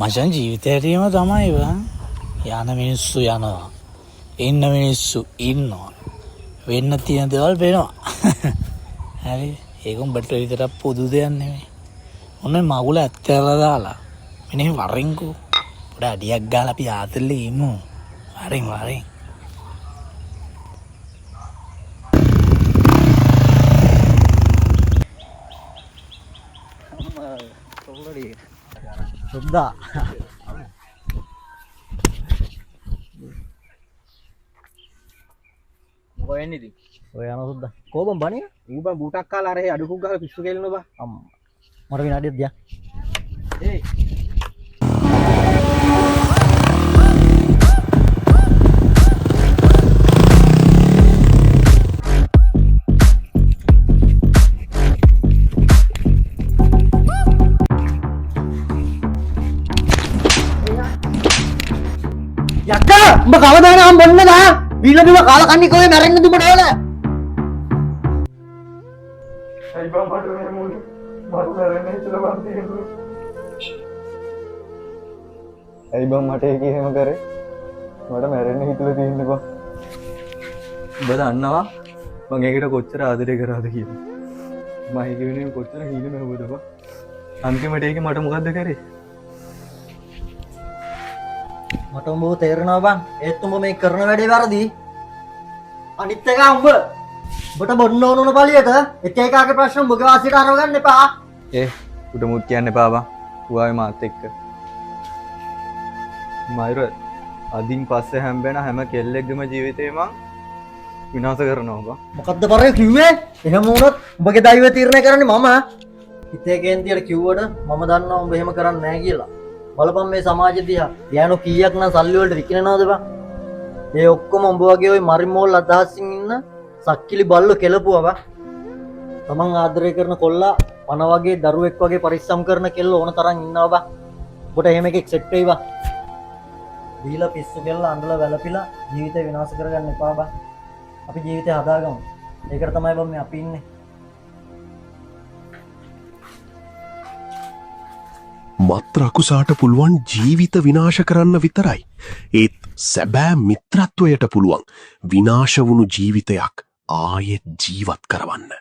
මචං ජීවිතේටම තමයි යන මිනිස්සු යනවා. ඉන්න මිනිස්සු ඉන්නවා. වෙන්න තියෙන දේවල් වෙනවා. හරි ඒක උඹට විතරක් පොදු දෙයක් නෙමෙයි. ඔන්න මගුල ඇත්තලා දාලා මෙනේ වරින්කෝ. පොඩ අඩියක් ගාලා අපි ආතල්ලේ ඉමු. වරින් වරින්. සුද්දා මොකෙන්නේ ඉතින් ඔය යන සුද්දා කොබම් බණේ ඌ බං බූටක් කාලා අර අඩුකුක් ගහලා පිස්සු කෙල්ලනවා බං අම්මා මට විනාඩියක් දියා ඒ යක්කා උඹ කවදාද නම් බොන්නදා ඊළඟව කාලා කන්නේ කොහෙ මැරෙන්නද උඹට ඕන අයි බං මට මේ මුළු මට මැරෙන්න හිතලා බං තියෙන්නේ අයි බං මට ඒක එහෙම කරේ මට මැරෙන්න හිතලා තියෙන්නේ බං උඹ දන්නවා මං ඒකට කොච්චර ආදරේ කරාද කියලා මම ඒක වෙනුවෙන් කොච්චර හීනෙ මැව්වද බං අන්තිමට ඒක මට මොකද්ද කරේ මට උඹව තේරෙනවා බං ඒත් උඹ මේ කරන වැඩේ වැරදි අනිත් එක උඹට බොන්න ඕන පළියට එක එකාගේ ප්‍රශ්න උඹගේ වාසියට අරව ගන්න එපා උට මුත් කියන්න එපා බං ඌ මාත් එක්ක මයිර අදින් පස්සේ හැම්බෙන හැම කෙල්ලෙක්ගේම ජීවිතේ මං විනාශ කරනවා බං මොකද්ද බරේ කිව්වේ එහෙම වුණොත් උඹගේ දෛවය තීරණය කරන්නේ මම හිතේ කේන්තියට කිව්වට මම දන්නවා උඹ එහෙම කරන්නේ නැහැ කියලා බලපන් මේ සමාජෙ දිහා යano කීයක් නම් සල්ලි වලට විකිනනවද බං ඒ ඔක්කොම උඹ වගේ ওই මරිමෝල් අදහසින් ඉන්න සක්කිලි බල්ලෝ කෙලපුවා බං තමන් ආදරය කරන කොල්ලා වන වගේ දරුවෙක් වගේ පරිස්සම් කරන කෙල්ල ඕන තරම් ඉන්නවා බං ඔබට එහෙම එකෙක් සෙට් වෙයි බං දීලා පිස්සු කෙල්ල අඬලා වැළපිලා ජීවිතේ විනාශ කරගන්න එපා බං අපි ජීවිතේ හදාගමු ඒකට තමයි බං මේ අපි ඉන්නේ මත් රකුසාට පුළුවන් ජීවිත විනාශ කරන්න විතරයි. ඒත් සැබෑ මිත්‍රත්වයට පුළුවන් විනාශ වුණු ජීවිතයක් ආයෙත් ජීවත් කරවන්න.